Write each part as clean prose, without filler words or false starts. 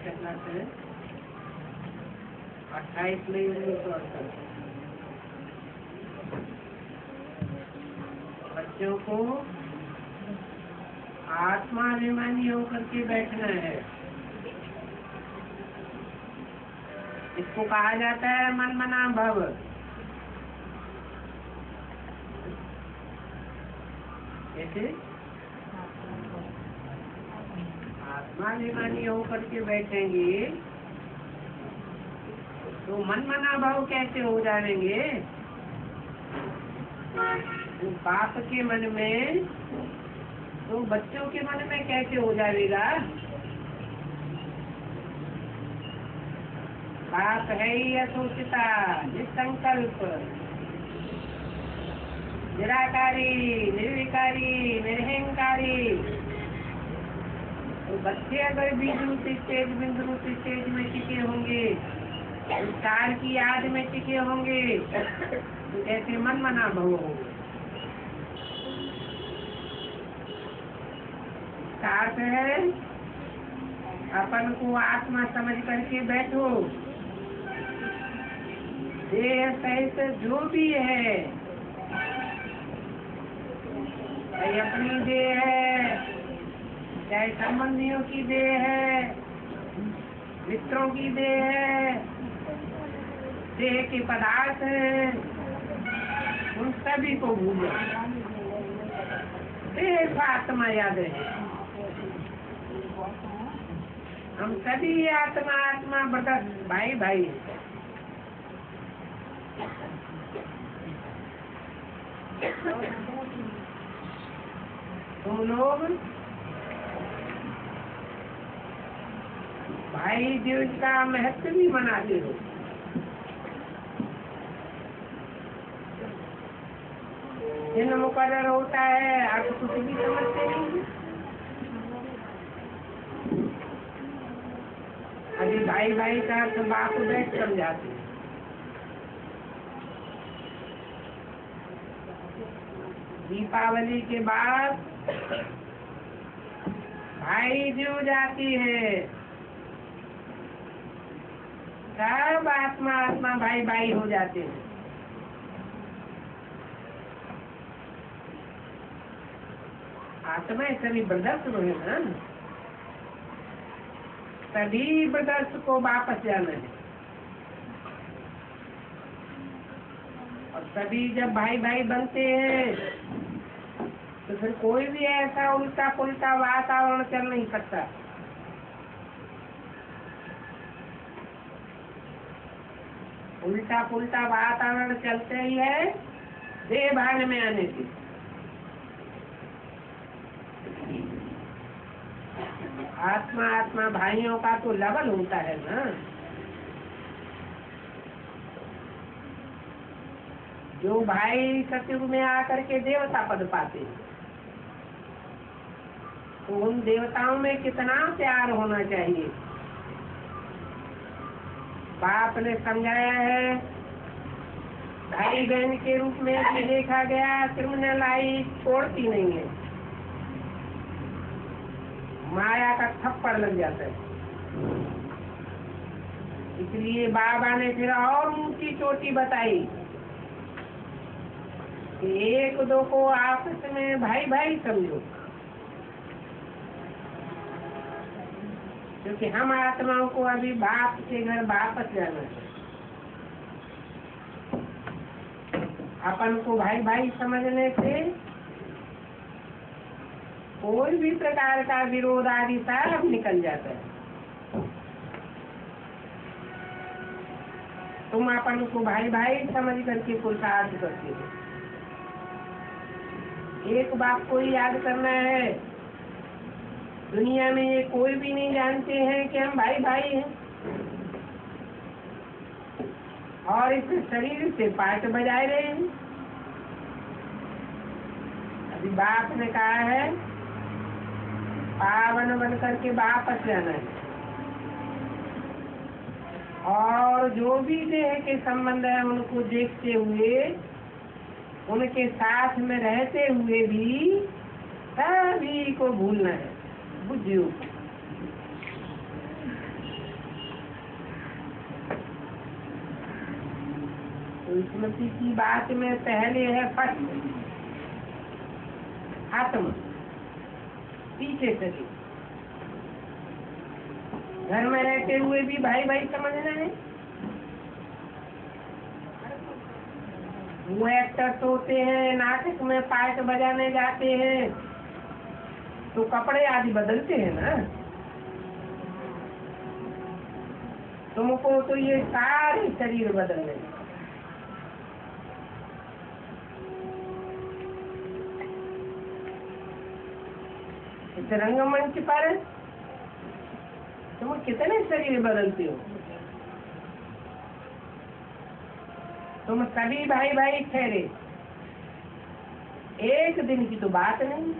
कितना से 28 मई 1968 बच्चों को आत्माभिमानी होकर के बैठना है। इसको कहा जाता है मन मना भव। कैसे आत्माभिमानी होकर के बैठेंगे तो मन मना भाव कैसे हो जाएंगे? तो बाप के मन में तो बच्चों के मन में कैसे हो जाएगा? बाप है ही असोचिता, निसंकल्प, निराकारी, निर्विकारी, निर्हंकारी। तो बच्चे अगर बिंदु स्टेज में टिके होंगे, विचार की याद में टिके होंगे तो कैसे मन मना भव होंगे। अर्थ है अपन को आत्मा समझ करके बैठो। देह सहित जो भी है, चाहे अपनी देह है, चाहे संबंधियों की देह है, मित्रों की देह है, देह के पदार्थ हैं, उन सभी को भूलो। देह आत्मा याद है। हम सभी आत्मा आत्मा बदस भाई भाई। तुम लोग भाई जीवन का महत्व भी मनाते हो। दिन मुकर्रर होता है, आप कुछ भी समझते नहीं। अभी भाई भाई का तो बाप बैठ समझाते। दीपावली के बाद भाई जो जाती है, सब आत्मा आत्मा भाई भाई हो जाते हैं। आत्मा सभी ब्रदर्स है ना, सभी ब्रदर्स को वापस जाना है। और सभी जब भाई भाई बनते हैं तो फिर कोई भी ऐसा उल्टा पुल्टा वातावरण चल नहीं सकता। उल्टा पुल्टा वातावरण चलते ही है देह भाग में आने से। आत्मा आत्मा भाइयों का तो लेवल होता है ना। जो भाई सतयुग में आकर के देवता पद पाते हैं, तो उन देवताओं में कितना प्यार होना चाहिए। बाप ने समझाया है, भाई बहन के रूप में भी देखा गया, क्रिमिनलाई छोड़ती नहीं है, माया का थप्पड़ लग जाता है। इसलिए बाबा ने फिर और ऊंची चोटी बताई कि एक दो को आपस में भाई भाई समझो, क्योंकि हम आत्माओं को अभी बाप के घर वापस जाना है। अपन को भाई भाई समझने से कोई भी प्रकार का विरोध आदि सब निकल जाता है। तुम अपन को भाई भाई समझ करके पुरुषार्थ करते हो। एक बात को ही याद करना है, दुनिया में ये कोई भी नहीं जानते हैं कि हम भाई भाई हैं। और इस शरीर से पाठ बजाए रहे हैं। अभी बाप ने कहा है पावन बन करके वापस जाना है। और जो भी देह के संबंध है उनको देखते हुए, उनके साथ में रहते हुए भी सभी को भूलना है। बुझियो तो स्मृति की बात में पहले है फर्स्ट आत्मा, पीछे शरीर। घर में रहते हुए भी भाई भाई समझना है। वो एक्टर्स होते हैं, नाटक में पार्ट बजाने जाते हैं तो कपड़े आदि बदलते हैं ना। तुमको तो ये सारे शरीर बदलने। इस रंगमंच पर तुम कितने शरीर बदलते हो? तुम सभी भाई भाई ठहरे, एक दिन की तो बात नहीं,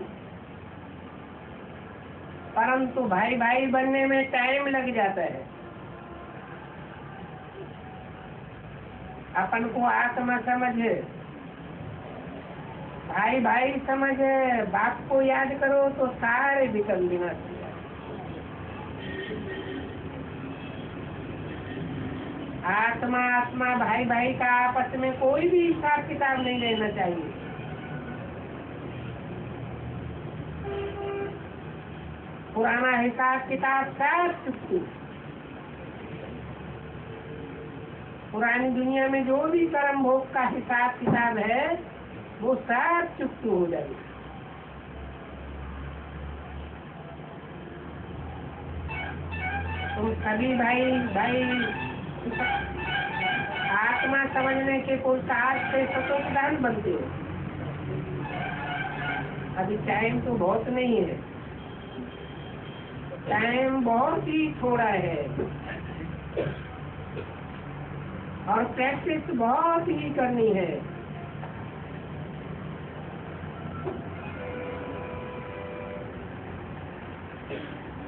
परंतु भाई भाई बनने में टाइम लग जाता है। अपन को आत्मा समझे, भाई भाई समझे, बाप को याद करो तो सारे विकल्प विनाश। आत्मा आत्मा भाई भाई का आपस में कोई भी हिसाब किताब नहीं लेना चाहिए। पुराना हिसाब किताब सब चुकती। पुरानी दुनिया में जो भी कर्म भोग का हिसाब किताब है वो सब चुकती हो जाएगी। तुम सभी भाई भाई आत्मा समझने के कोई साथ से सतोपदान बनते हो। अभी टाइम तो बहुत नहीं है, टाइम बहुत ही थोड़ा है और प्रैक्टिस बहुत ही करनी है।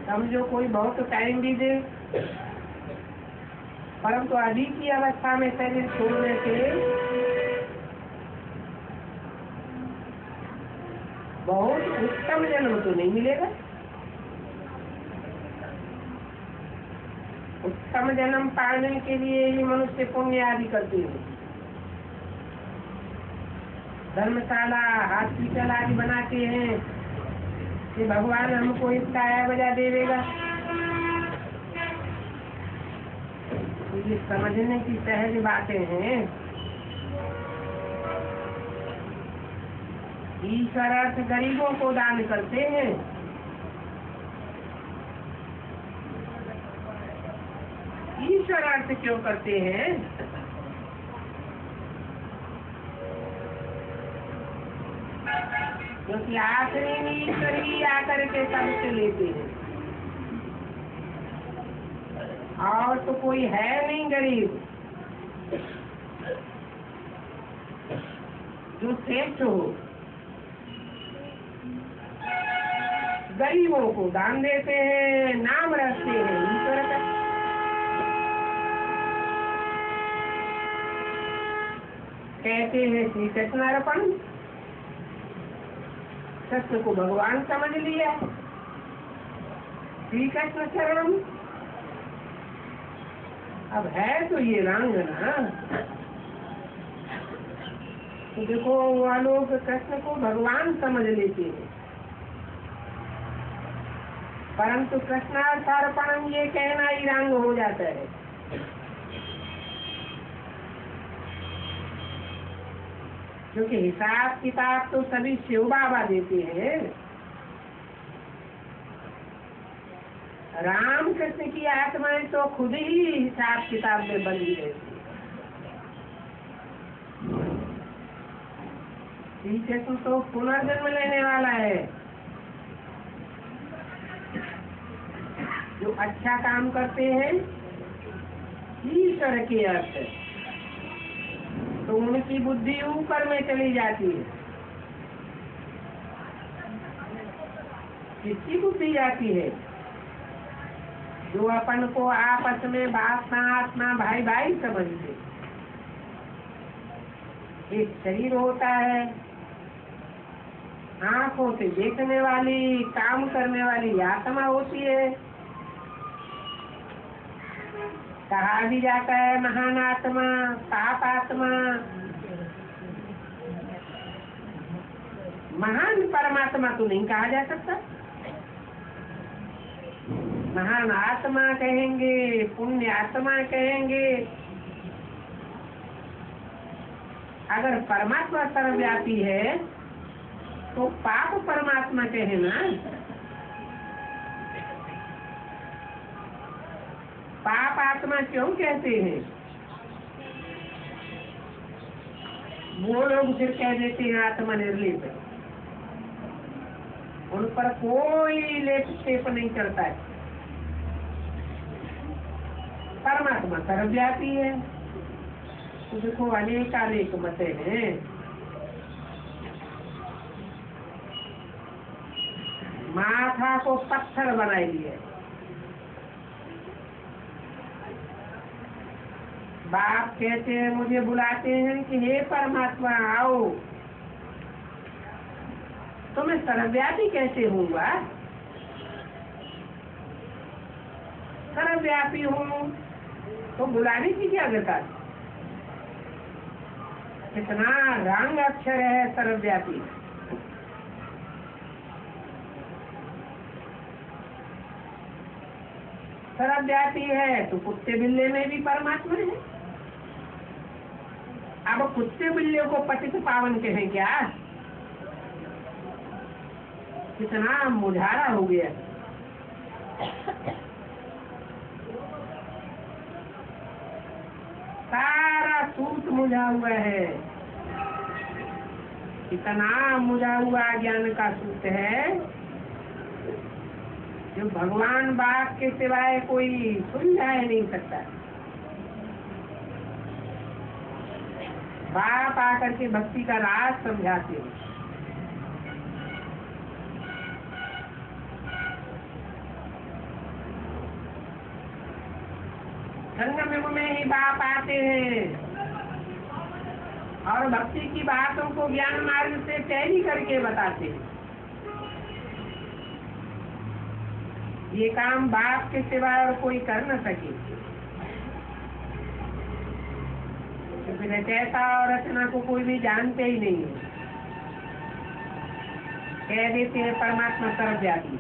समझो कोई बहुत टाइम भी दे, परंतु अभी की अवस्था में शरीर छोड़ने से बहुत उत्तम जन्म तो नहीं मिलेगा। उत्तम जन्म पाने के लिए ही मनुष्य पुण्य आदि करते हैं। धर्मशाला हॉस्पिटल आदि बनाते हैं कि भगवान हमको इसका आया बजा देगा। ये समझने की सहज बातें हैं। ईश्वर अर्थ गरीबों को दान करते हैं। ईश्वर अर्थ क्यों करते हैं? क्योंकि आखिरी में ईश्वर ही आकर के सबसे लेते हैं और तो कोई है नहीं गरीब जो श्रेष्ठ हो। गरीबों को दान देते हैं, नाम रखते हैं ईश्वर का। कहते हैं श्री कृष्णार्पण, कृष्ण को भगवान समझ लिया, श्री कृष्ण शरण। अब है तो ये रंग ना। तो देखो वह लोग कृष्ण को भगवान समझ लेते हैं, परंतु कृष्णार्पणम ये कहना ही रंग हो जाता है। क्योंकि हिसाब किताब तो सभी शिव बाबा देते हैं। राम कृष्ण की आत्माएं तो खुद ही हिसाब किताब में बंधी रहती है। श्री कृष्ण तो पुनर्जन्म लेने वाला है। जो अच्छा काम करते हैं ईश्वर के अर्थ, तो उनकी बुद्धि ऊपर में चली जाती है। किसकी बुद्धि जाती है? जो अपन को आपस में बापना आत्मा भाई भाई समझते। एक शरीर होता है, आंखों से देखने वाली काम करने वाली आत्मा होती है। कहा भी जाता है महान आत्मा, पाप आत्मा। महान परमात्मा तो नहीं कहा जा सकता। महान आत्मा कहेंगे, पुण्य आत्मा कहेंगे। अगर परमात्मा सर्वव्यापी है तो पाप परमात्मा कहे ना। पाप आत्मा क्यों कहते हैं? वो लोग फिर कह देते हैं आत्मा निर्लेप है, उन पर कोई लेप क्षेप नहीं करता है। परमात्मा सर्वव्यापी है तो देखो अनेक मत हैं। माथा को पत्थर बनाए लिए। बाप कहते हैं, मुझे बुलाते हैं कि हे परमात्मा आओ। तो मैं सर्वव्यापी कैसे हूँगा? सर्वव्यापी हूँ तो बुलाने की क्या जरूरत? कितना रंग अक्षर है सर्वव्यापी। सर्वव्यापी है तो कुत्ते बिल्ले में भी परमात्मा है। अब कुत्ते बिल्ले को पतित पावन कहें क्या? कितना मुझारा हो गया। सारा सूत मुझा हुआ है। इतना मुझा हुआ ज्ञान का सूत है जो भगवान बाप के सिवाय कोई सुलझा नहीं सकता। बाप आकर के भक्ति का राज समझाते हैं। संगम में ही बाप आते हैं और भक्ति की बातों को ज्ञान मार्ग से टैली करके बताते हैं। ये काम बाप के सिवा और कोई कर न सके। क्योंकि रचयिता और रचना को कोई भी जानते ही नहीं है। कह देते हैं परमात्मा सर्वव्यापी।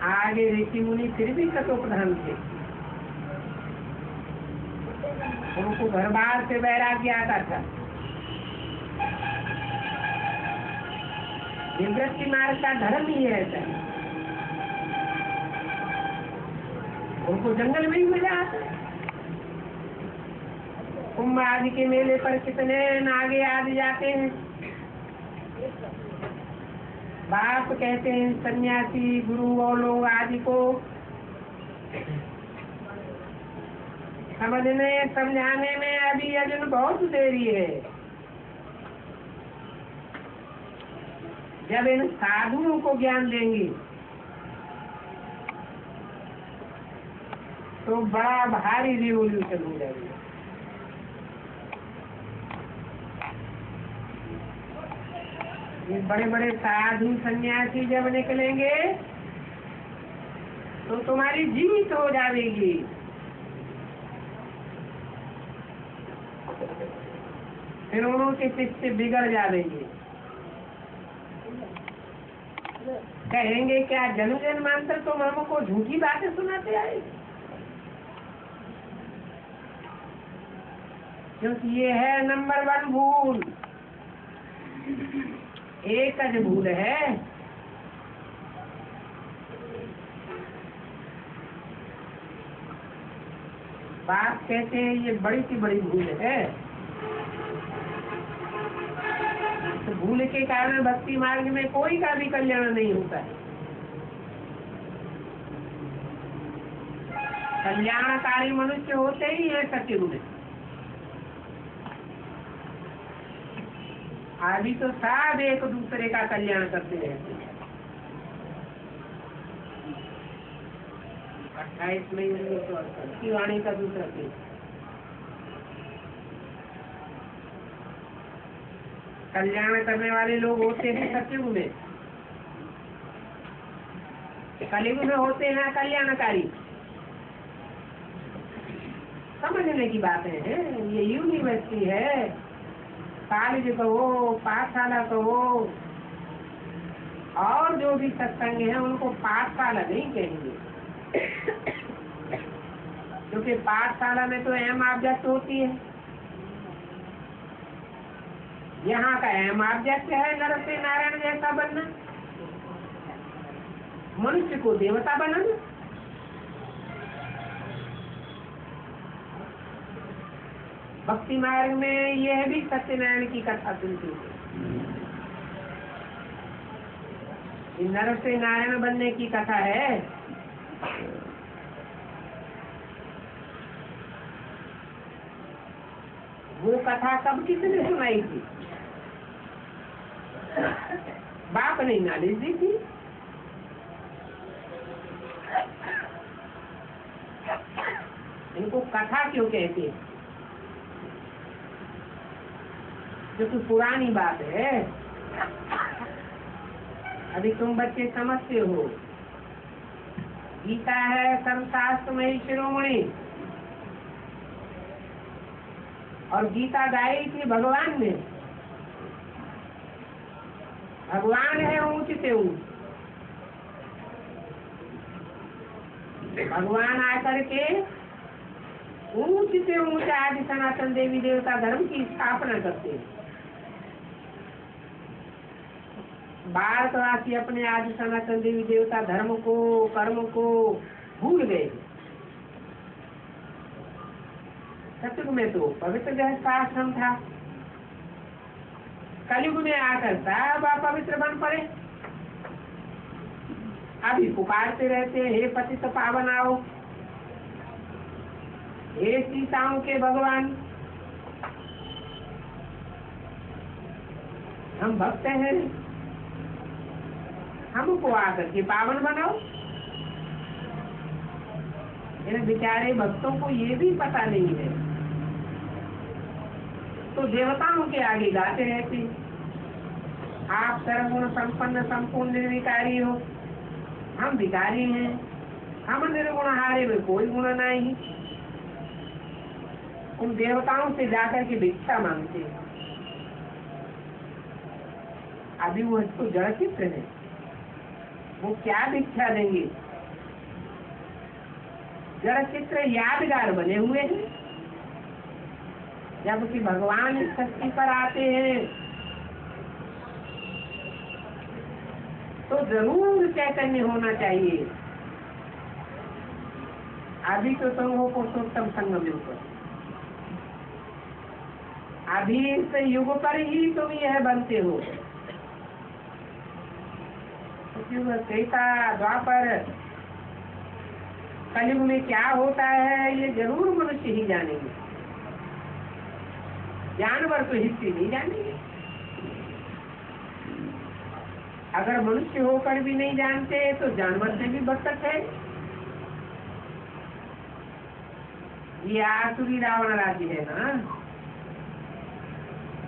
आगे ऋषि मुनि फिर भी तत्वप्रधान थे। उनको घर बार से वैराग्य आता था। निवृत्ति मार्ग का धर्म ही है ऐसा। उनको जंगल में ही मजा आता है। कुंभ आदि के मेले पर कितने नागे आदि जाते हैं। बाप कहते हैं सन्यासी गुरु और लोग आदि को समझने समझाने में अभी अजन बहुत देरी है। जब इन साधुओं को ज्ञान देंगे तो बड़ा भारी रिवोल्यूशन हो जाएगा। ये बड़े बड़े साधु सन्यासी जब निकलेंगे तो तुम्हारी जीत हो जाएगी। फिर उनके शिष्य बिगड़ जाएंगे। कहेंगे क्या जन्म जन्मांतर तुम हमको झूठी बातें सुनाते आए? क्योंकि ये है नंबर 1 भूल। एक भूल है बाप कहते हैं ये बड़ी सी बड़ी भूल है। तो भूल के कारण भक्ति मार्ग में कोई का भी कल्याण नहीं होता है। कल्याणकारी मनुष्य होते ही है सत्युग में। अभी तो सब एक दूसरे का कल्याण करते रहते हैं। 28 मई 1968 की वाणी का दूसरा पेज। कल्याण करने वाले लोग होते हैं सत्युग में। कलयुग में होते हैं कल्याणकारी। समझने की बातें हैं। ये यूनिवर्सिटी है, कॉलेज कहो, पाठशाला कहो, और जो भी सत्संग है उनको पाठशाला नहीं कहेंगे, क्योंकि पाठशाला में तो अहम ऑब्जेक्ट होती है। यहाँ का अहम ऑब्जेक्ट है नर से नारायण जैसा बनना, मनुष्य को देवता बनाना। भक्ति मार्ग में यह भी सत्यनारायण की कथा सुनती है, नर से नारायण बनने की कथा है। वो कथा कब किसने सुनाई थी? बाप ने नॉलेज दी थी। इनको कथा क्यों कहते हैं? जो कि पुरानी बात है, अभी तुम बच्चे समझते हो। गीता है सर्वशास्त्र में शिरोमणि, और गीता गाई थी भगवान ने। भगवान है ऊंच से ऊंच, भगवान आकर के ऊंच से ऊंच आदि सनातन देवी देवता धर्म की स्थापना करते हैं। भारतवासी अपने आदि सनातन देवी देवता धर्म को, कर्म को भूल गए। सतयुग में तो पवित्र गृहस्थाश्रम था, कलयुग में आकर सब अपवित्र बन पड़े। अभी पुकारते रहते हैं, हे पतित पावन आओ, हे सीताओं के भगवान, हम भक्त हैं, हमको आकर के पावन बनाओ। इन बेचारे भक्तों को ये भी पता नहीं है, तो देवताओं के आगे गाते रहते, आप सर्वगुण संपन्न संपूर्ण निर्विकारी हो, हम भिखारी हैं, हम निर्गुण हारे में कोई गुण नहीं। उन देवताओं से जाकर के भिक्षा मांगते। अभी वो इसको जड़ चित्त है, वो क्या भिक्षा देंगे? जड़ चित्र यादगार बने हुए हैं। जबकि भगवान इस धरती पर आते हैं तो जरूर चैतन्य होना चाहिए। अभी तो तुम हो पुरुषोत्तम संगम युग पर, अभी इस युग पर ही तुम यह बनते हो। त्रेता द्वापर कलयुग में क्या होता है ये जरूर मनुष्य ही जानेंगे, जानवर तो हिस्से नहीं जानेंगे। अगर मनुष्य होकर भी नहीं जानते तो जानवर से भी बदतर है। ये आसुरी रावण राज्य है ना,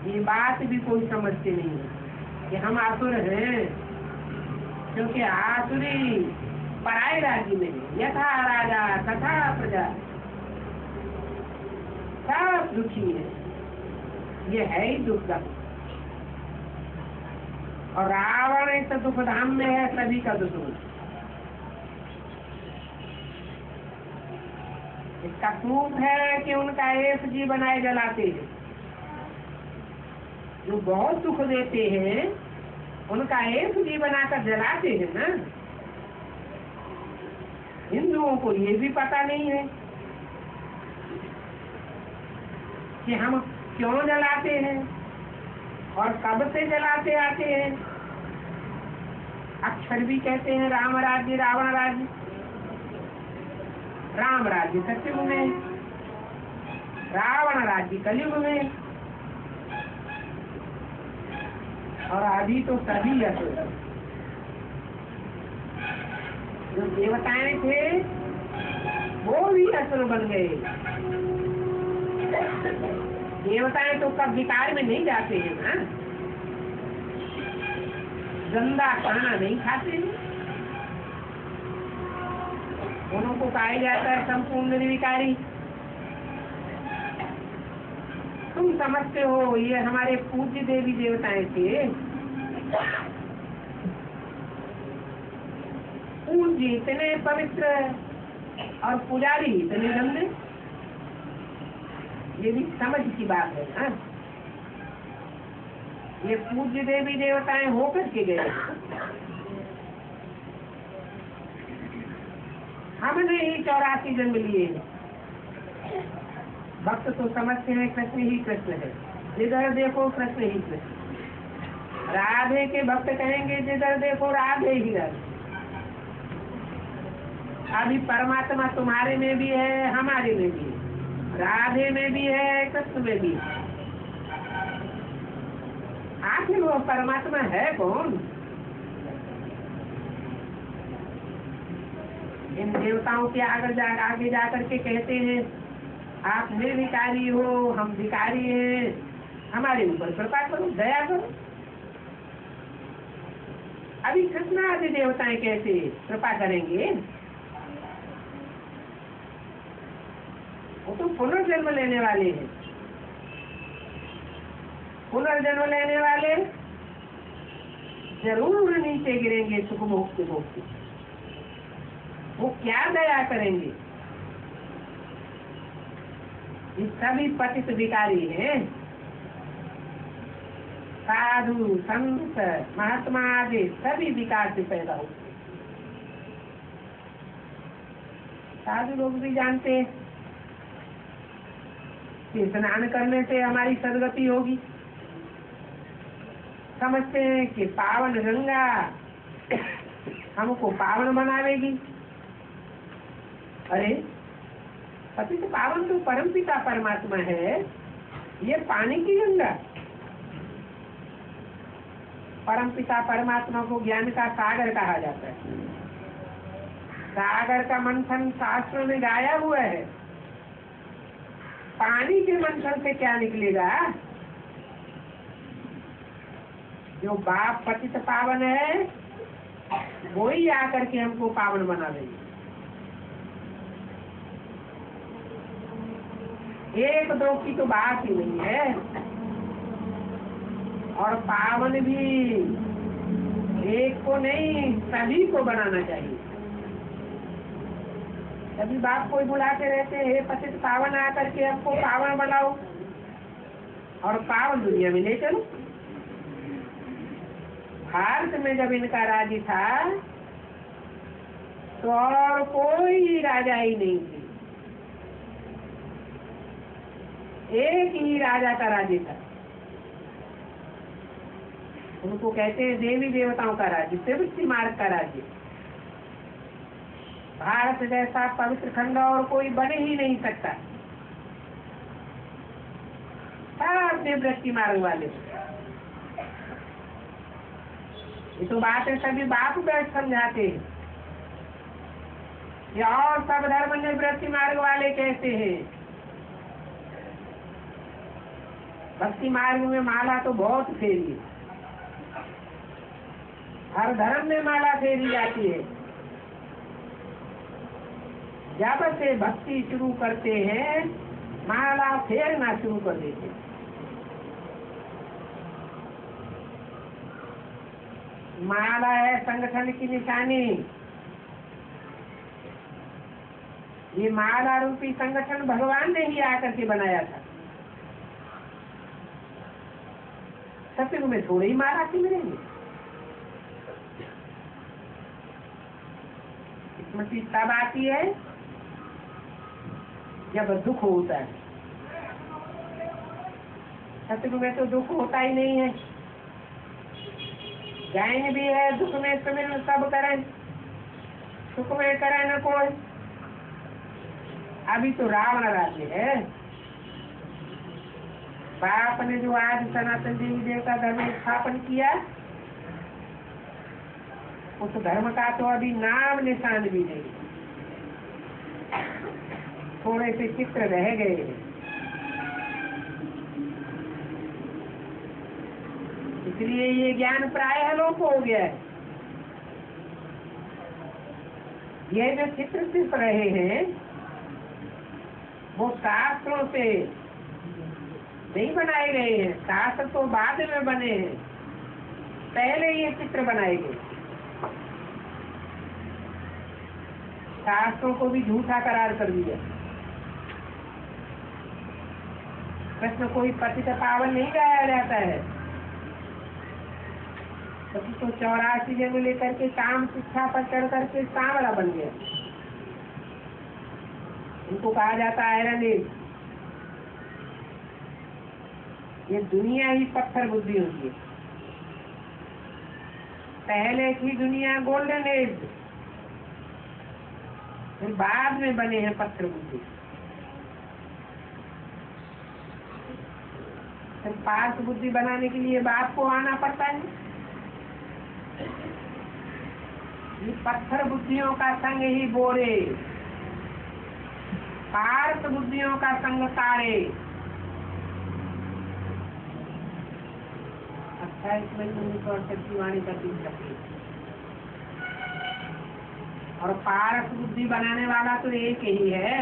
ये बात भी कोई समझते नहीं है कि हम आसुर हैं, क्योंकि आसुरी पराये राज्य में है। यथा राजा तथा प्रजा, सब दुखी है, ये है ही दुख का। और रावण एक तो दुख धाम में है, सभी का दुश्मन। इसका प्रूफ है कि उनका एक जी बनाए जलाते हैं, जो बहुत दुख देते हैं उनका एक जी बनाकर जलाते हैं ना। हिंदुओं को ये भी पता नहीं है कि हम क्यों जलाते हैं और कब से जलाते आते हैं। अक्षर भी कहते हैं राम राज्य रावण राज्य। राम राज्य सतयुग में, रावण राज्य कलयुग में, और अभी तो सभी असुर। जो देवताएं थे वो भी असुर बन गए। देवताएं तो कब विकार में नहीं जाते हैं ना, गंदा खाना नहीं खाते हैं, उनको कहा जाता है संपूर्ण निर्विकारी। तुम समझते हो ये हमारे पूज्य देवी देवताएं थे, पूज्य इतने पवित्र और पुजारी इतने गंदे, ये भी समझ की बात है ना। ये पूज्य देवी देवताएं होकर के गए, हमने ही 84 जन्म लिए। भक्त तो समझते हैं कृष्ण ही कृष्ण है, जिधर देखो कृष्ण ही कृष्ण। राधे के भक्त कहेंगे जिधर देखो राधे ही राधे। अभी परमात्मा तुम्हारे में भी है, हमारे में भी है, राधे में भी है, कृष्ण में भी है। आखिर वो परमात्मा है कौन? इन देवताओं के आगे जाकर के कहते हैं आप निर्विकारी हो, हम विकारी हैं, हमारे ऊपर कृपा करो, दया करो। अभी कृष्ण आदि देवताएं कैसे कृपा करेंगे? वो तो पुनर्जन्म लेने वाले हैं। पुनर्जन्म लेने वाले जरूर नीचे गिरेंगे सुख भोगते भोगते। वो क्या दया करेंगे? ये सभी पतित विकारी हैं। साधु संत महात्मा आदि सभी विकार से पैदा होते। साधु लोग भी जानते हैं कि स्नान करने से हमारी सदगति होगी, समझते हैं कि पावन गंगा हमको पावन बनावेगी। अरे पतित पावन तो परमपिता परमात्मा है, ये पानी की गंगा। परमपिता परमात्मा को ज्ञान का सागर कहा जाता है। सागर का मंथन शास्त्रों में गाया हुआ है। पानी के मंथन से क्या निकलेगा? जो बाप पतित पावन है वो ही आकर के हमको पावन बना देंगे। एक दो की तो बात ही नहीं है। और पावन भी एक को नहीं, सभी को बनाना चाहिए। सभी बाप कोई बुलाते रहते हैं, हे पतित पावन आकर के हमको पावन बनाओ और पावन दुनिया में ले चलो। भारत में जब इनका राज्य था तो और कोई राजा ही नहीं थी, एक ही राजा का राज्य था। उनको कहते हैं देवी देवताओं का राज्य, त्रिवृत्ति मार्ग का राज्य। भारत जैसा पवित्र खंड और कोई बन ही नहीं सकता। सब त्रिवृत्ति मार्ग वाले। ये तो बात है सभी बाप बैठ समझाते हैं। ये और सब धर्म निवृत्ति मार्ग वाले कहते हैं। भक्ति मार्ग में माला तो बहुत फेरी, हर धर्म में माला फेरी जाती है। जब से भक्ति शुरू करते हैं माला फेरना शुरू कर देते हैं। माला है संगठन की निशानी। ये माला रूपी संगठन भगवान ने ही आकर के बनाया था। सत्युग में थोड़ी ही माला की मिलेंगे। स्मृति तब आती है जब दुख होता है। सत्युग में तो दुख होता ही नहीं है। गायन भी है दुख में सुमिरन सब करें, सुख में करे न कोई। अभी तो रावण राज्य है। बाप ने जो आज सनातन देवी देवता धर्म स्थापन किया, उस धर्म का तो अभी नाम निशान भी नहीं। थोड़े से चित्र रह गए हैं। इसलिए ये ज्ञान प्रायः लोप हो गया है। ये जो चित्र सिर्फ रहे हैं वो शास्त्रों से नहीं बनाए गए हैं, शास्त्र तो बाद में बने हैं, पहले ये चित्र बनाए गए। शास्त्रों को भी झूठा करार कर दिया। कृष्ण कोई पतित पावन नहीं गाया जाता है, तो 84 जन्म लेकर के काम शिक्षा पर चढ़ करके सांवला बन गया। उनको कहा जाता है आयरन एज। ये दुनिया ही पत्थर बुद्धि होती है। पहले की दुनिया गोल्डन एज, फिर बाद में बने हैं पत्थर बुद्धि। फिर पार्थ बुद्धि बनाने के लिए बाप को आना पड़ता है। ये पत्थर बुद्धियों का संग ही बोरे, पार्थ बुद्धियों का संग तारे। 28 मई 1968 की वाणी का दिन रखी। और पारस बुद्धि बनाने वाला तो एक ही है,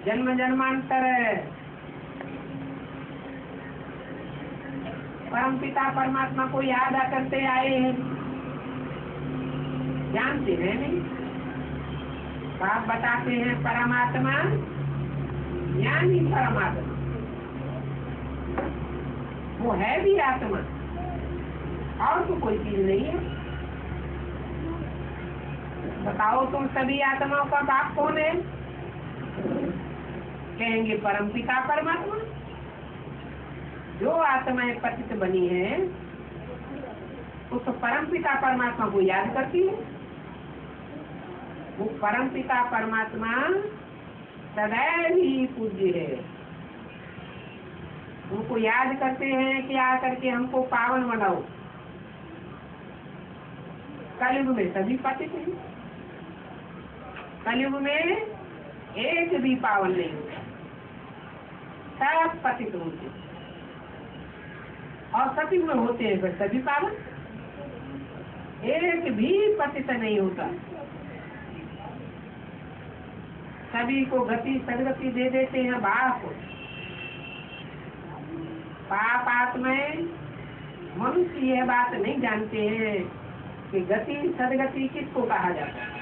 जन्म जन्मांतर है। परम पिता परमात्मा को याद करते आए हैं, जानते हैं नहीं। बाप बताते हैं परमात्मा यानी परमात्मा, वो है भी आत्मा, और तो कोई चीज नहीं है। बताओ तुम सभी आत्माओं का बाप कौन है? कहेंगे परम पिता परमात्मा। जो आत्माएं पतित बनी है उस परम पिता परमात्मा को याद करती है। वो परम पिता परमात्मा सदैव ही पूज्य है। उनको याद करते हैं कि आकर के हमको पावन बनाओ। कलयुग में सभी पतित हैं, कलयुग में एक भी पावन नहीं होता, सब पतित होते हैं। और सतयुग में होते हैं फिर सभी पावन, एक भी पतित नहीं होता। सभी को गति सदगति दे देते हैं बाप। पाप आत्माएं मनुष्य यह बात नहीं जानते हैं कि गति सदगति किसको कहा जाता है,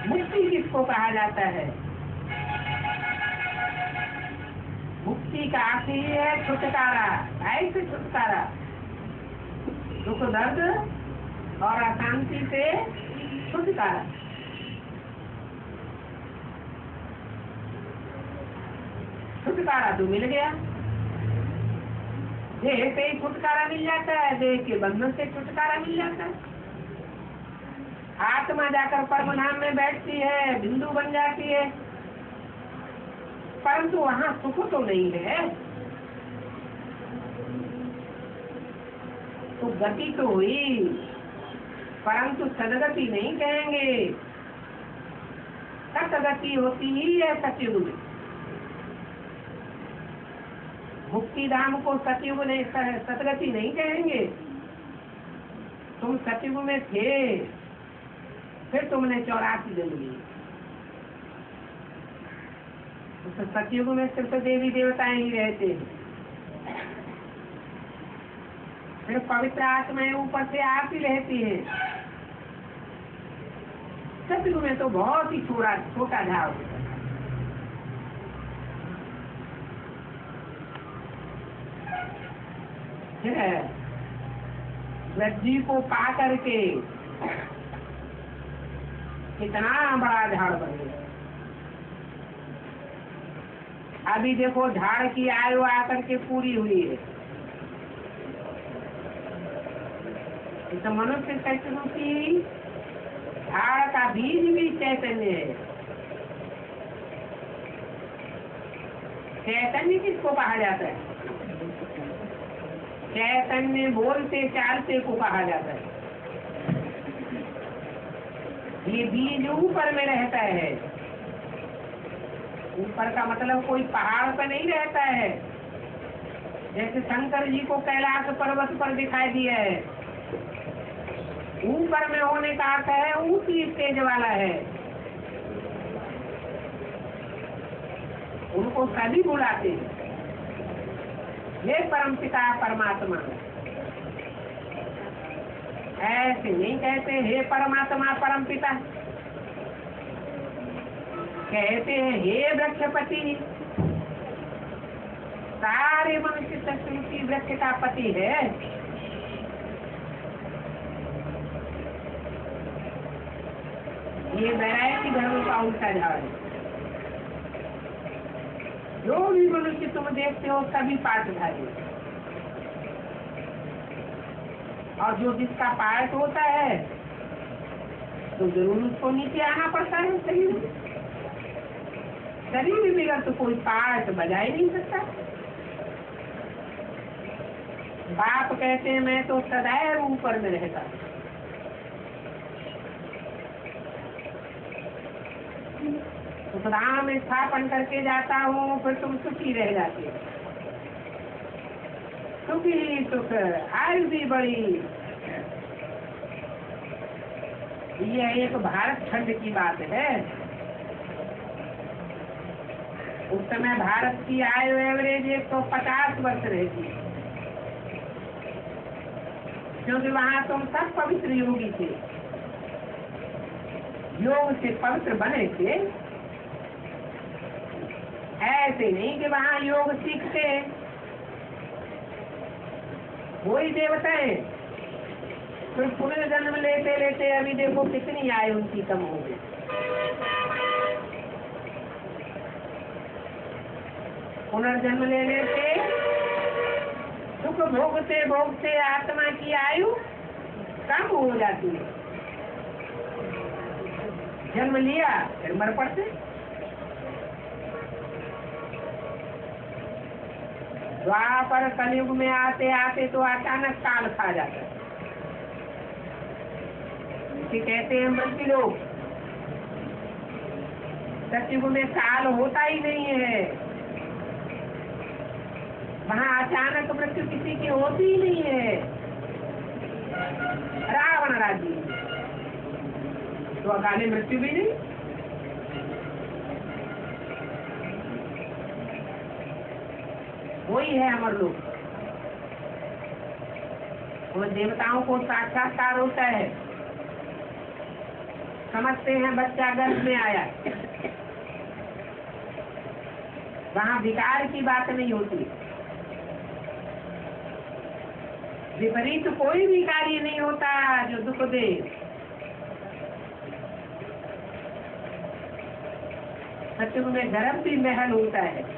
मुक्ति किसको कहा जाता है। मुक्ति का अर्थ ही है छुटकारा। ऐसे छुटकारा दुख दर्द और अशांति से छुटकारा। छुटकारा तो मिल गया, देह से ही छुटकारा मिल जाता है, देह के बंधन से छुटकारा मिल जाता है। आत्मा जाकर परम धाम में बैठती है, बिंदु बन जाती है, परंतु वहाँ सुख तो नहीं है। तो गति तो हुई, परंतु सदगति नहीं कहेंगे। सतगति होती ही है सतयुग में। मुक्ति धाम को सतयुग ने सतगति नहीं कहेंगे। तुम सतयुग में थे, फिर तुमने 84 जन्म लिए। तो सतयुग में सिर्फ देवी देवताएं ही रहते हैं, फिर पवित्र आत्माएं ऊपर से आती रहती है। सतयुग में तो बहुत ही छोटा झाड़ होता है। वृद्धि को पा करके कितना बड़ा झाड़ बन गया। अभी देखो झाड़ की आयु आकर के पूरी हुई है। तो मनुष्य चैतन्य की झाड़ का बीज भी चैतन्य है। चैतन्य किसको कहा जाता है? चैतन्य बोलते चालते को कहा जाता है। ये बीज ऊपर में रहता है। ऊपर का मतलब कोई पहाड़ पर नहीं रहता है, जैसे शंकर जी को कैलाश पर्वत पर दिखाई दिया है। ऊपर में होने का अर्थ है ऊंची स्टेज वाला है। उनको सभी बुलाते हैं, हे परमपिता परमात्मा। ऐसे नहीं कहते हे परमात्मा परमपिता, कहते हैं हे वृक्षपति। सारे मनुष्य संस्कृति वृक्ष का पति है। ये वैरायटी धर्म का उल्टा झाड़ है। जो भी मनुष्य तुम देखते हो सभी पाठधारी, और जो जिसका पाठ होता है तो जरूर उसको नीचे आना पड़ता है। शरीर बिगड़ तो कोई पाठ बजा ही नहीं सकता। बाप कहते हैं मैं तो सदैव ऊपर में रहता, सुखधाम में स्थापन करके जाता हूँ, फिर तुम सुखी रह जाते हो। सुखी सुख आयु भी बड़ी। यह एक भारत खंड की बात है। उस समय भारत की आयु एवरेज 150 वर्ष रहती, क्योंकि वहाँ तुम सब पवित्र योगी थे, योग से पवित्र बने थे। ऐसे नहीं कि वहाँ योग सीखते वही देवता है, फिर पुनर्जन्म लेते लेते अभी देखो कितनी आयु उनकी कम हो गई। पुनर्जन्म लेने से सुख भोगते भोगते आत्मा की आयु कम हो जाती है। जन्म लिया फिर मर पड़ते। द्वापर कलयुग में आते आते तो अचानक काल खा जाता है। इसे कहते हैं मृत्यु लोग। सतयुग में काल होता ही नहीं है, वहाँ अचानक मृत्यु किसी की होती ही नहीं है। रावण राज्य तो अकाले मृत्यु भी नहीं। वही है अमर लोग। वो देवताओं को साक्षात्कार होता है, समझते हैं बच्चा गर्भ में आया, वहाँ विकार की बात नहीं होती। विपरीत कोई भी कार्य नहीं होता जो दुख दे। सत्युग में गर्भ भी महल होता है।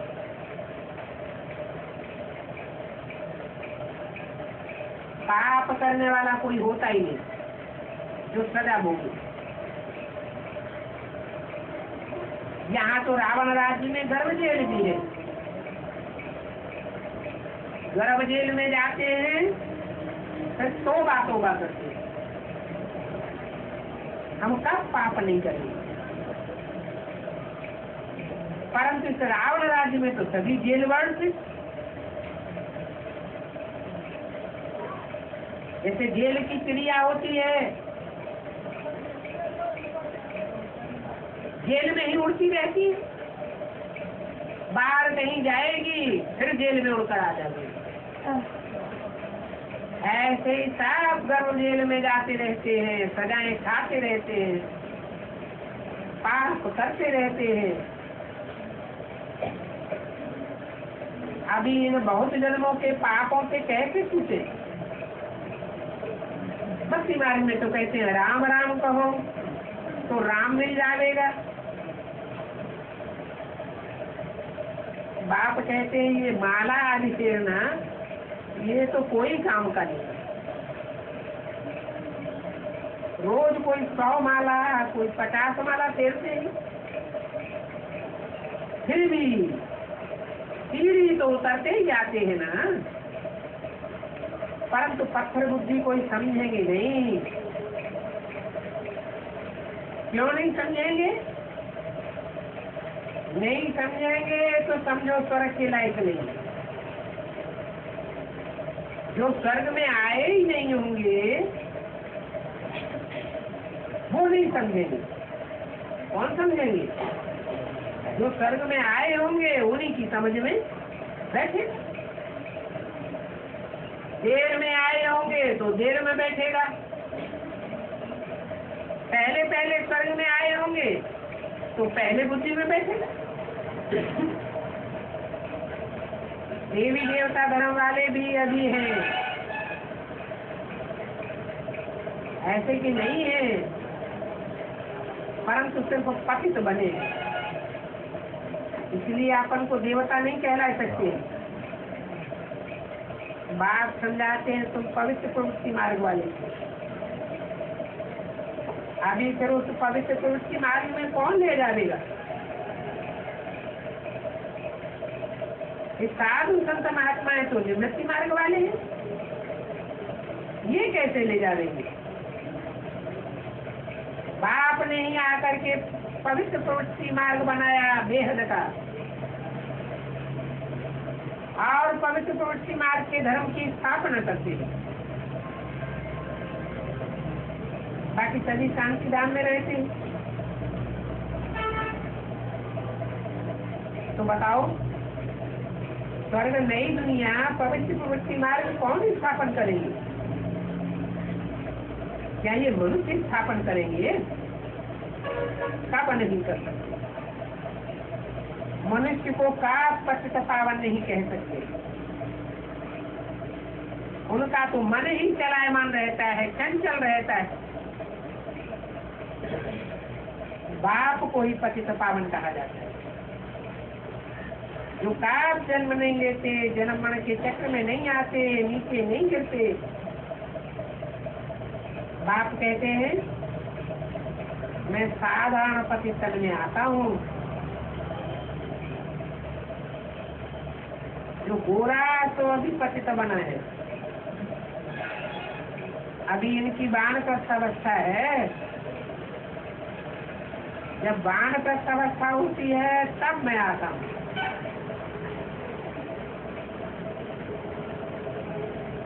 पाप करने वाला कोई होता ही नहीं जो सजा भोगे। यहाँ तो रावण राज्य में गर्भ जेल भी है। गर्भ जेल में जाते हैं फिर तौबा करते हैं, हम कब पाप नहीं करेंगे। परंतु इस रावण राज्य में तो सभी जेल वर्ड थे। जैसे जेल की चिड़िया होती है, जेल में ही उड़ती रहती है, बाहर कहीं जाएगी फिर जेल में उड़कर आ जाएगी। ऐसे ही सब गर्भ जेल में जाते रहते हैं, सजाएं खाते रहते हैं, पाप करते रहते हैं। अभी इन बहुत जन्मों के पापों से कैसे छूटे। भक्ति मार्ग में तो कहते हैं राम राम कहो तो राम मिल जाएगा। बाप कहते हैं ये माला आदि फेरना ये तो कोई काम का नहीं। रोज कोई 100 माला कोई 50 माला फेरते हैं, फिर भी सीढ़ी तो उतरते ही जाते हैं ना। परंतु पत्थर बुद्धि कोई समझेंगे नहीं। क्यों नहीं समझेंगे? नहीं समझेंगे तो समझो स्वर्ग के लायक नहीं। जो स्वर्ग में आए ही नहीं होंगे वो नहीं समझेंगे। कौन समझेंगे? जो स्वर्ग में आए होंगे उन्हीं की समझ में बैठे। देर में आए होंगे तो देर में बैठेगा। पहले पहले स्वर्ग में आए होंगे तो पहले बुद्धि में बैठेगा। देवी देवता धर्म वाले भी अभी हैं, ऐसे कि नहीं है, परंतु सिर्फ पतित बने, इसलिए अपन को देवता नहीं कहला सकते। बात समझाते हैं तुम पवित्र प्रवृत्ति मार्ग वाले। अभी फिर उस पवित्र प्रवृत्ति मार्ग में कौन ले जाएगा? ये साधु संत महात्मा है तो निवृत्ति मार्ग वाले हैं, ये कैसे ले जाएंगे? बाप ने ही आकर के पवित्र प्रवृत्ति मार्ग बनाया बेहद का, और पवित्र प्रवृत्ति मार्ग के धर्म की स्थापना करते हैं। बाकी सभी शांति धाम में रहते हैं। तो बताओ, स्वर्ग नई दुनिया पवित्र प्रवृत्ति मार्ग कौन स्थापन करेंगे? क्या ये मनुष्य स्थापन करेंगे? कब नहीं कर सकते। मनुष्य को का पतित पावन नहीं कह सकते। उनका तो मन ही चलायमान रहता है, चंचल रहता है। बाप को ही पतित पावन कहा जाता है। जो काप जन्म नहीं लेते, जन्म मरण के चक्र में नहीं आते, नीचे नहीं गिरते, बाप कहते हैं मैं साधारण पति तन में आता हूँ। जो गोरा तो अभी पतित बना है, अभी इनकी वानप्रस्थ अवस्था है। जब वानप्रस्थ अवस्था होती है तब मैं आता हूँ।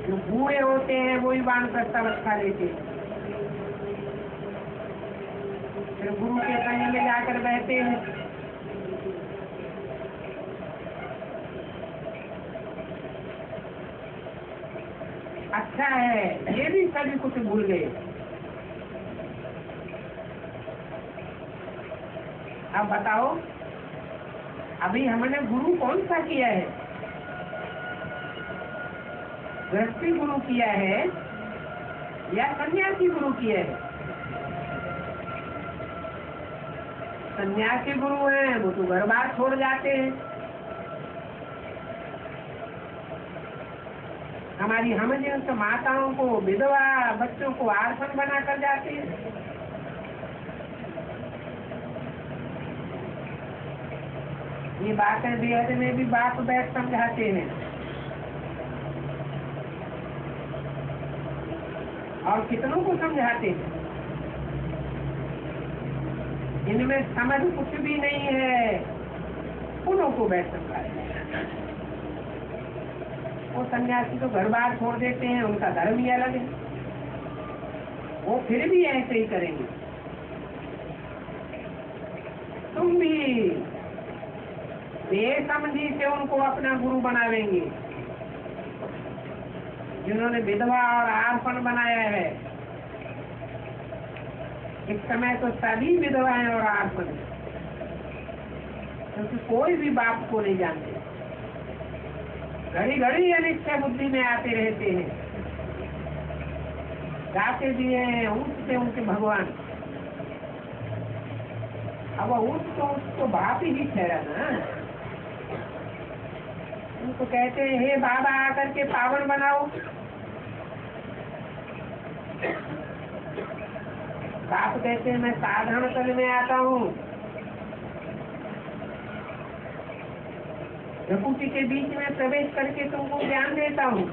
जो बूढ़े होते हैं वही वानप्रस्थ अवस्था लेते हैं, फिर गुरु के संग में जाकर बैठते हैं। अच्छा है, ये भी सभी कुछ भूल गए। अब बताओ, अभी हमने गुरु कौन सा किया है? गृहस्थी गुरु किया है या सन्यासी गुरु किया है? सन्यासी गुरु हैं वो तो घर बार छोड़ जाते हैं। हमारी हम जिन माताओं को विधवा, बच्चों को आर्फन बना कर जाते हैं। ये बातें बेहद में भी बाप बैठ समझाते हैं, और कितनों को समझाते हैं। इनमें समझ कुछ भी नहीं है, उन्हों को बैठ समझाते हैं। वो सन्यासी तो घर बार छोड़ देते हैं, उनका धर्म ही अलग है, वो फिर भी ऐसे ही करेंगे। तुम भी बेसमझी से उनको अपना गुरु बनावेंगे। जिन्होंने विधवा और आर्फन बनाया है, इस समय तो सभी विधवाएं और आर्फन, क्योंकि कोई भी बाप को नहीं जानते। घड़ी घड़ी अनिच्छा बुद्धि में आते रहते हैं, गाते भी हैं ऊँचते उनके भगवान। अब ऊँच तो उसको बाप ही ठहरा ना। उनको कहते हैं हे बाबा आकर के पावन बनाओ। बाप कहते हैं मैं साधारण तन में आता हूँ, प्रकृति के बीच में प्रवेश करके तुमको ज्ञान देता हूँ।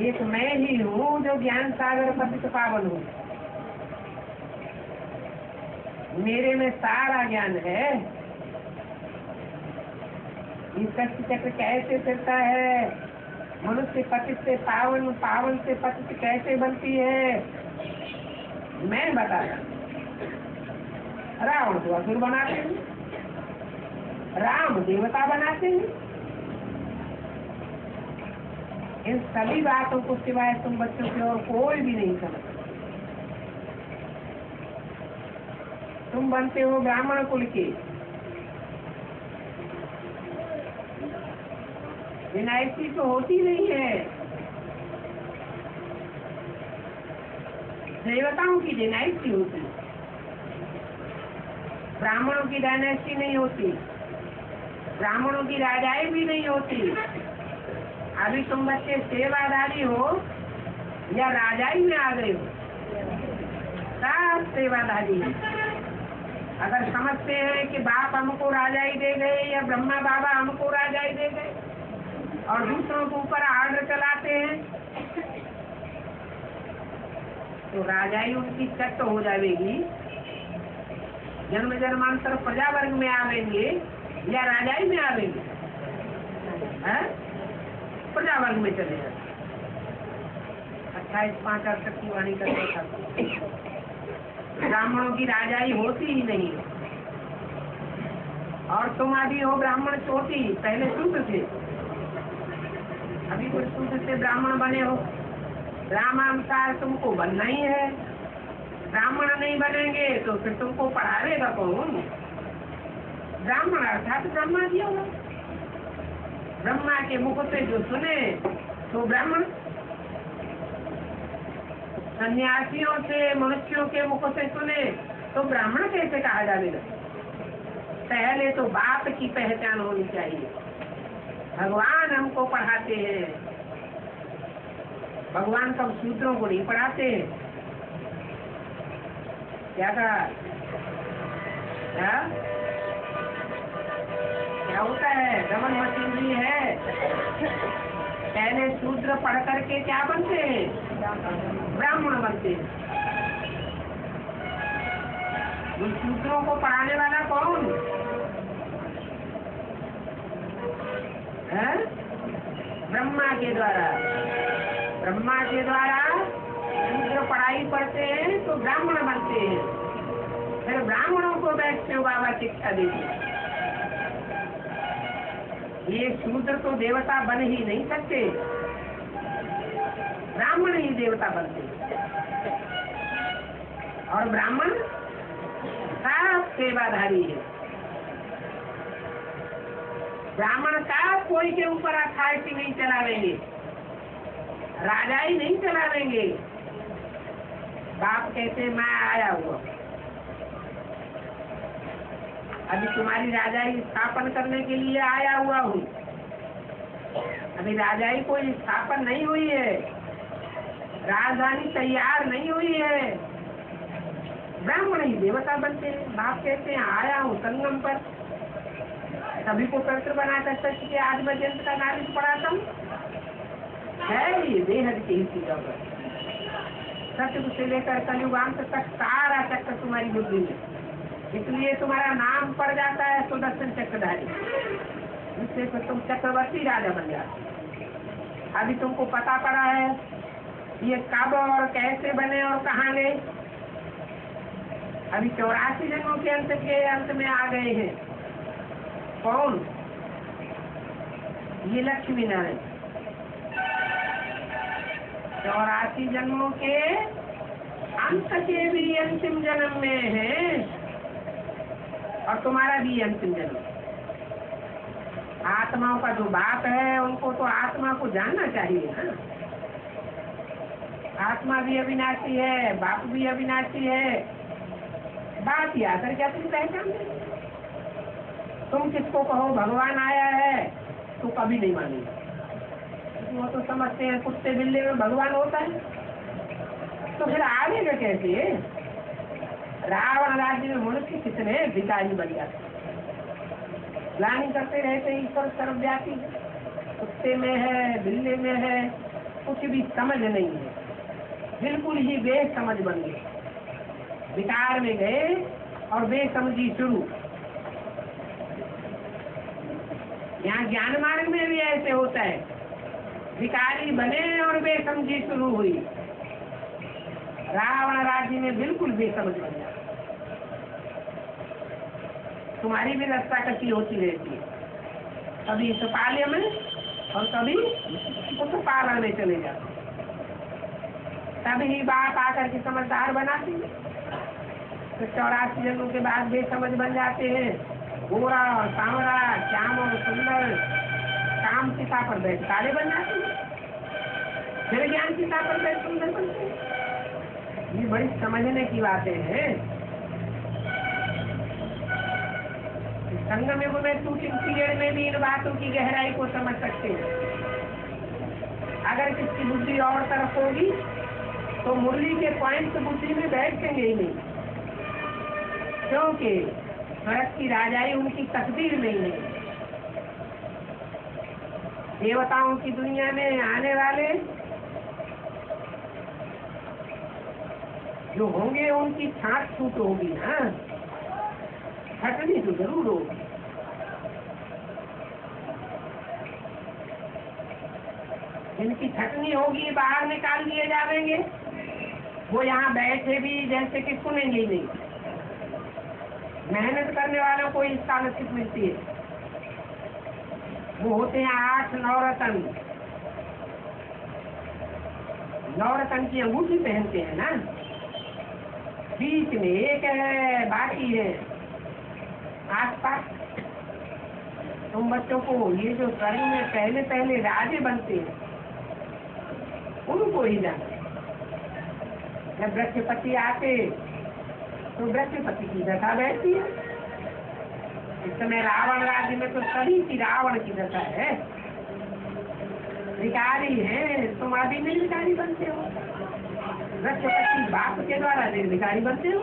एक मैं ही हूँ जो ज्ञान सागर पतित पावन हूँ। मेरे में सारा ज्ञान है। ये सृष्टि चक्र कैसे चलता है, मनुष्य पतित से पावन, पावन से पतित कैसे बनती है, मैं बताता। रावण को असुर बनाते हैं, राम देवता बनाते हैं। इन सभी बातों को सिवाय तुम बच्चों के और कोई भी नहीं समझते। तुम बनते हो ब्राह्मण कुल के, विनायकी तो होती नहीं है। देवताओं की डायनेस्टी होती, ब्राह्मणों की डायनेस्टी नहीं होती, ब्राह्मणों की राजाई भी नहीं होती। अभी तुम बच्चे सेवादारी हो या राजाई में आ गए हो? सब सेवादारी है। अगर समझते हैं कि बाप हमको राजाई दे गए या ब्रह्मा बाबा हमको राजाई दे गए और दूसरों के ऊपर आर्डर चलाते हैं, तो राजाई उनकी चट हो जाएगी। जन्म जन्मांतर प्रजा वर्ग में आवेंगे या राजाई में आवेंगे? प्रजा वर्ग में चले जाते। 28/5 की वाणी करते था, ब्राह्मणों की राजाई होती ही नहीं। और तुम अभी हो ब्राह्मण चोटी, पहले शूद्र थे, अभी कुछ शूद्र से ब्राह्मण बने हो। रामानुसार तुमको बनना ही है। ब्राह्मण नहीं बनेंगे तो फिर तुमको पढ़ावेगा कौन? ब्राह्मण अर्थात ब्रह्मा जी होगा। ब्रह्मा के मुख से जो सुने तो ब्राह्मण। सन्यासियों से, मनुष्यों के मुख से सुने तो ब्राह्मण कैसे कहा जाएगा? पहले तो बाप की पहचान होनी चाहिए। भगवान हमको पढ़ाते हैं, भगवान कब शूद्रों को नहीं पढ़ाते? क्या कहा? क्या होता है? डबल मशीनरी है। पहले शूद्र पढ़ करके क्या बनते हैं? ब्राह्मण बनते हैं। उन शूद्रों को पढ़ाने वाला कौन है? ब्रह्मा के द्वारा। ब्रह्मा के द्वारा शूद्र पढ़ाई पढ़ते हैं तो ब्राह्मण बनते हैं। फिर ब्राह्मणों को बैठते बाबा शिक्षा देते। ये शूद्र तो देवता बन ही नहीं सकते, ब्राह्मण ही देवता बनते। और ब्राह्मण सब सेवाधारी है। ब्राह्मण का कोई के ऊपर अथॉरिटी नहीं चलावेंगे, राजाई नहीं चलावेंगे। बाप कहते मैं आया हुआ, अभी तुम्हारी राजाई स्थापन करने के लिए आया हुआ हूँ। अभी राजाई कोई स्थापन नहीं हुई है, राजधानी तैयार नहीं हुई है। ब्राह्मण ही देवता बनते हैं। बाप कहते हैं आया हूँ संगम पर, सभी को पवित्र बनाकर सच के आज पर्यंत का नालिश पढ़ाता हूँ। है ये बेहद की चीजों पर सत्य से लेकर कलयुगांत तक सारा चक्र तुम्हारी बुद्धि में, इसलिए तुम्हारा नाम पड़ जाता है सुदर्शन चक्रधारी। इससे तो तुम चक्रवर्ती राजा बन जाते। अभी तुमको पता पड़ा है ये कब और कैसे बने और कहाँ गए। अभी 84 जन्मों के अंत में आ गए हैं। कौन? ये लक्ष्मी नारायण 84 जन्मों के अंत के भी अंतिम जन्म में है और तुम्हारा भी अंतिम जन्म। आत्माओं का जो बाप है उनको तो आत्मा को जानना चाहिए ना। आत्मा भी अविनाशी है, बाप भी अविनाशी है। बात ही आकर क्या तुम पहचान? तुम किसको कहो भगवान आया है तो कभी नहीं मानेंगे। वो तो समझते हैं कुत्ते बिल्ले में भगवान होता है, तो फिर आवेगा कैसे? रावण राज्य में मनुष्य कितने भिखारी बन जाते, प्लानिंग करते रहते ईश्वर सर्वव्यापी। कुत्ते में है, बिल्ले में है, कुछ भी समझ नहीं है, बिल्कुल ही बेसमझ बन गए। विकार में गए और बेसमझी शुरू। यहाँ ज्ञान मार्ग में भी ऐसे होता है, भिखारी बने और बेसमझी शुरू हुई। रावण राज्य में बिल्कुल बेसमझ बन जाता। तुम्हारी भी रास्ता कटी होती रहती है, कभी इस पाले में और कभी उस पाला में चले जाते। तभी बाप आकर के समझदार बनाती है। तो 84 जन्मों के बाद वे समझ बन जाते हैं, गोरा और सांवरा, श्याम और सुंदर, काम सीता पर बैठ काले बन जाते हैं, फिर ज्ञान सीता पर बैठ सुंदर बनते हैं। ये बड़ी समझने की बातें हैं। संगम युग में टूटिंग पीरियड में भी इन बातों की गहराई को समझ सकते हैं। अगर किसकी बुद्धि और तरफ होगी तो मुरली के पॉइंट बुद्धि में बैठेंगे ही नहीं, क्योंकि स्वर्ग की राजाई उनकी तकदीर में ही नहीं। देवताओं की दुनिया में आने वाले जो होंगे उनकी छाट छूट होगी ना, छटनी तो जरूर होगी। जिनकी छटनी होगी बाहर निकाल दिए जाएंगे, वो यहाँ बैठे भी जैसे कि सुनेंगे नहीं। मेहनत करने वालों को स्कॉलरशिप मिलती है, वो होते हैं 8 नवरत्न। नवरत्न की अंगूठी पहनते हैं ना, बीच में एक है, बाकी है आसपास। तुम बच्चों को ये जो स्वर्ग में पहले पहले राजे बनते हैं उनको ही जाना। जब वृक्षपति आते तो वृक्षपति की दशा बैठती है। इस समय रावण राज्य में तो सभी की रावण की दशा है। भिखारी है, तुम अभी निर्विकारी बनते हो, वृक्षपति बाप के द्वारा निर्विकारी बनते हो।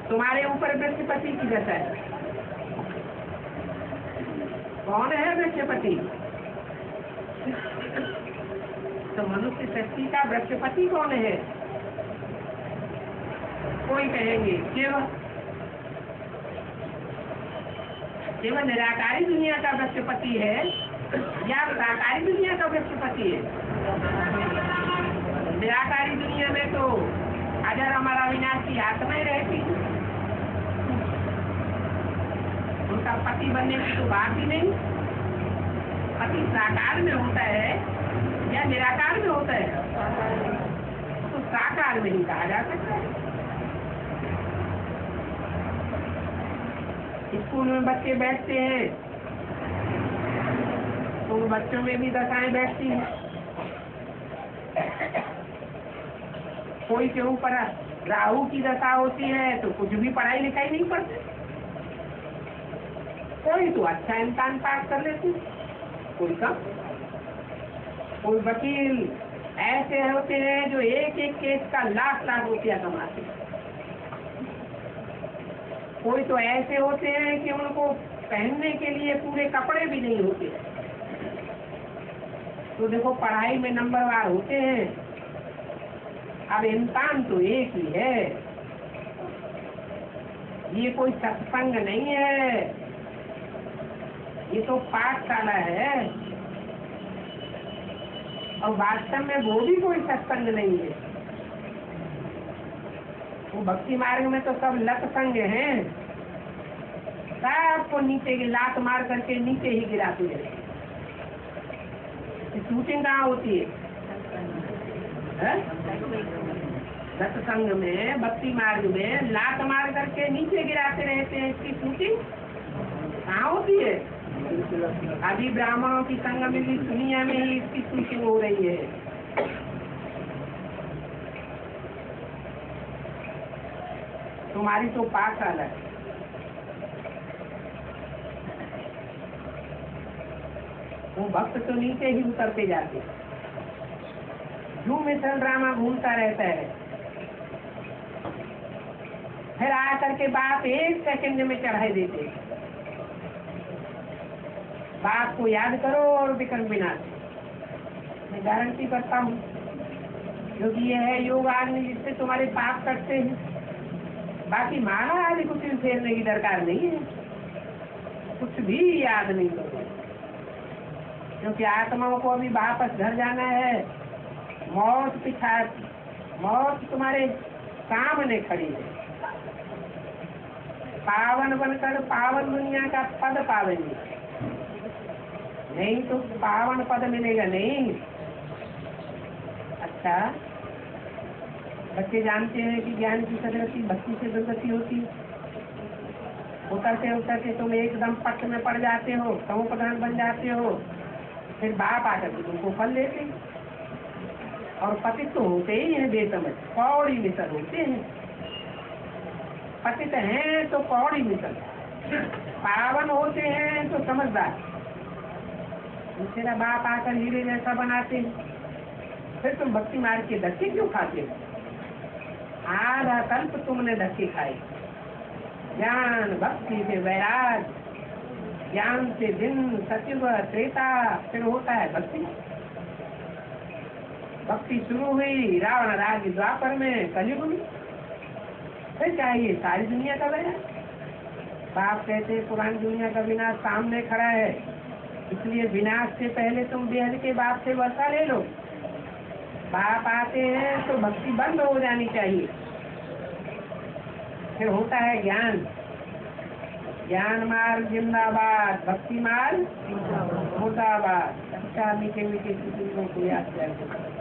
तुम्हारे ऊपर वृक्षपति की दशा है। कौन है वृक्षपति? तो मनुष्य शक्ति का वृक्षपति कौन है? कोई कहेंगे केवल निराकारी दुनिया का वृक्षपति है या साकारी दुनिया का वृक्षपति है? निराकारी दुनिया में तो अजर हमारा विनाशी आत्माएं रहती, उनका पति बनने की तो बात ही नहीं। पति साकार में होता है या निराकार में होता है? तो साकार में ही कहा जा सकता है। स्कूल में बच्चे बैठते हैं तो बच्चों में भी दशाएं बैठती हैं। कोई के ऊपर राहु की दशा होती है तो कुछ भी पढ़ाई लिखाई नहीं पढ़ते, कोई तो अच्छा इम्तिहान पास कर लेते, कोई कम। कोई वकील ऐसे होते हैं जो एक एक केस का लाख लाख रुपया कमाते हैं। कोई तो ऐसे होते हैं कि उनको पहनने के लिए पूरे कपड़े भी नहीं होते। तो देखो पढ़ाई में नंबरवार होते हैं। अब इम्तिहान तो एक ही है, ये कोई सत्संग नहीं है, ये तो पाठशाला है। और वास्तव में वो भी कोई सत्संग नहीं है। वो भक्ति मार्ग में तो सब लत संग हैं, सबको नीचे की लात मार करके नीचे ही गिराते हैं। शूटिंग कहाँ होती है? सत्संग में, भक्ति मार्ग में लात मार करके नीचे गिराते रहते हैं। इसकी शूटिंग कहाँ होती है? अभी ब्राह्मणों की संगम की दुनिया में ही इसकी शूटिंग हो रही है। तुम्हारी तो पाठशाला है। वो भक्त तो नीचे ही उतरते जाते, जो मिशन ड्रामा घूमता रहता है। फिर आकर के बाप 1 सेकंड में चढ़ाई देते। बाप को याद करो और विकल्प बिना, मैं गारंटी करता हूँ, क्योंकि ये है योग आदमी जिससे तुम्हारे पाप कटते हैं। बाकी माला आदि कुछ फेरने की दरकार नहीं है, कुछ भी याद नहीं करो, क्योंकि आत्माओं को अभी वापस घर जाना है। मौत तुम्हारे सामने खड़ी है। पावन बनकर पावन दुनिया का पद पावेंगे, नहीं तो पावन पद मिलेगा नहीं। अच्छा, बच्चे जानते हैं कि ज्ञान की सदगति भक्ति से दुर्गति होती। उतरते उतरते तुम एकदम पट में पड़ जाते हो, तमो प्रधान बन जाते हो, फिर बाप आकर के तुमको फल देते। और पतित तो होते ही हैं बेसमझ, पौड़ी मिसल होते हैं। पतित हैं तो पौड़ी मिसल, पावन होते हैं तो समझदार। तेरा बाप आकर हीरे जैसा बनाते हैं, फिर तुम भक्ति मार्ग के धक्के क्यों खाते हो? आधा कल्प तुमने धक्के खाए। ज्ञान भक्ति से वैराग, ज्ञान से दिन सचिव त्रेता, फिर होता है भक्ति। भक्ति शुरू हुई रावण राज्य द्वापर में, कलयुग में, फिर चाहिए सारी दुनिया का वैराग। बाप कहते पुरानी दुनिया का विनाश सामने खड़ा है, इसलिए विनाश से पहले तुम बेहद के बाप से वर्षा ले लो। बाप आते हैं तो भक्ति बंद हो जानी चाहिए। फिर होता है ज्ञान, ज्ञान मार्ग जिंदाबाद, भक्ति मार्ग मुर्दाबाद। अच्छा, मीठे मीठे को याद कर